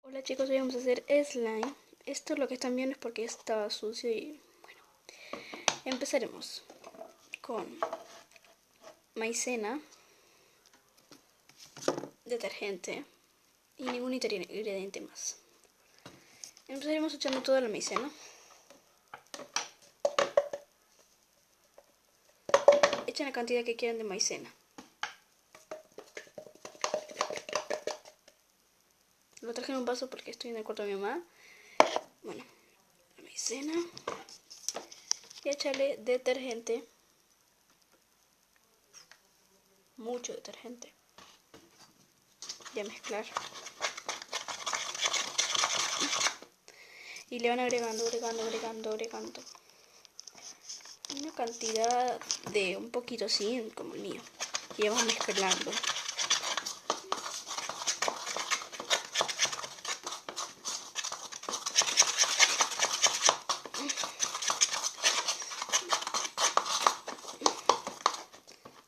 Hola chicos, hoy vamos a hacer slime. Esto lo que están viendo es porque estaba sucio y bueno. Empezaremos con maicena, detergente y ningún ingrediente más. Empezaremos echando toda la maicena. Echen la cantidad que quieran de maicena. Lo traje en un vaso porque estoy en el cuarto de mi mamá. Bueno, la maicena. Y echarle detergente. Mucho detergente. Y a mezclar. Y le van agregando. Una cantidad de un poquito así, como el mío. Y vamos mezclando.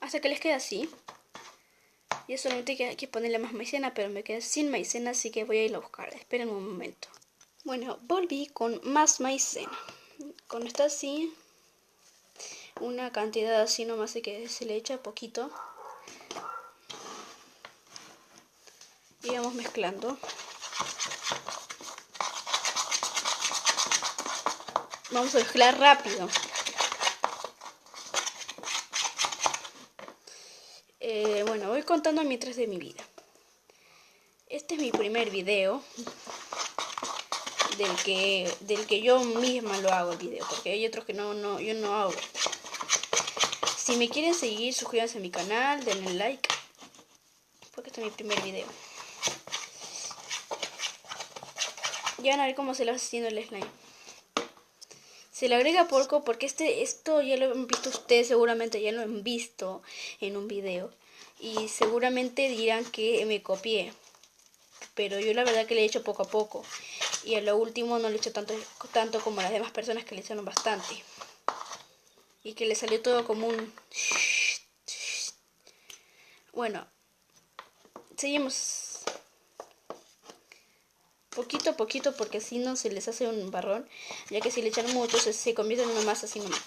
Hasta que les quede así. Y solamente hay que ponerle más maicena, pero me quedé sin maicena, así que voy a ir a buscar. Esperen un momento. Bueno, volví con más maicena. Cuando está así, una cantidad así nomás de que se le echa poquito. Y vamos mezclando. Vamos a mezclar rápido. Bueno, voy contando mientras de mi vida. Este es mi primer video del que yo misma lo hago el video, porque hay otros que yo no hago. Si me quieren seguir, suscríbanse a mi canal, denle like, porque este es mi primer video. Ya van a ver cómo se lo va haciendo el slime. Se le agrega poco porque esto ya lo han visto ustedes, seguramente ya lo han visto en un video. Y seguramente dirán que me copié. Pero yo la verdad que le he hecho poco a poco. Y a lo último no le he hecho tanto como las demás personas que le echaron bastante. Y que le salió todo como un... Bueno, seguimos poquito a poquito porque si no se les hace un barrón. Ya que si le echan mucho se convierte en una masa así nomás.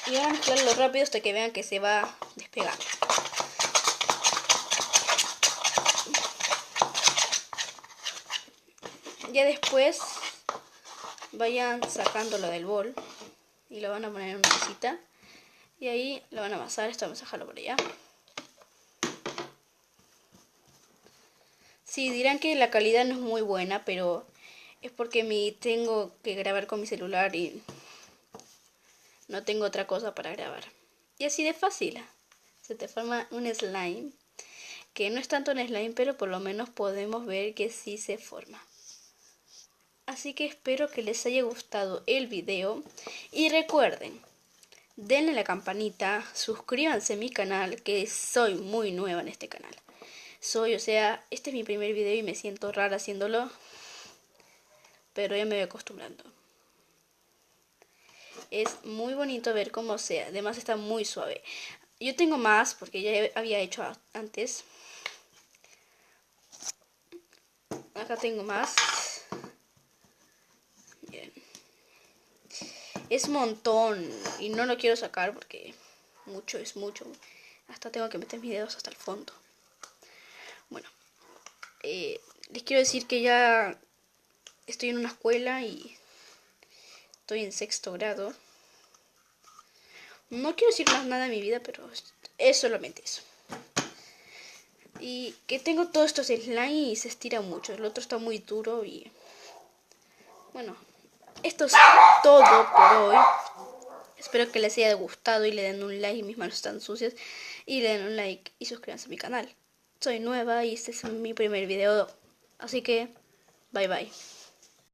Y van a mezclarlo rápido hasta que vean que se va despegando. Ya después vayan sacándolo del bol y lo van a poner en una mesita. Y ahí lo van a amasar. Esto vamos a dejarlo por allá. Sí, dirán que la calidad no es muy buena, pero es porque tengo que grabar con mi celular y no tengo otra cosa para grabar. Y así de fácil. Se te forma un slime. Que no es tanto un slime, pero por lo menos podemos ver que sí se forma. Así que espero que les haya gustado el video. Y recuerden, denle a la campanita, suscríbanse a mi canal, que soy muy nueva en este canal. Este es mi primer video y me siento rara haciéndolo. Pero ya me voy acostumbrando. Es muy bonito ver cómo sea. Además está muy suave. Yo tengo más porque ya había hecho antes. Acá tengo más. Bien. Es un montón y no lo quiero sacar porque mucho es mucho. Hasta tengo que meter mis dedos hasta el fondo. Bueno, les quiero decir que ya estoy en una escuela y estoy en 6º grado. No quiero decir más nada de mi vida, pero es solamente eso. Y que tengo todo esto slime y se estira mucho. El otro está muy duro y... Bueno, esto es todo por hoy. Espero que les haya gustado y le den un like. Mis manos están sucias. Y le den un like y suscríbanse a mi canal. Soy nueva y este es mi primer video. Así que, bye bye.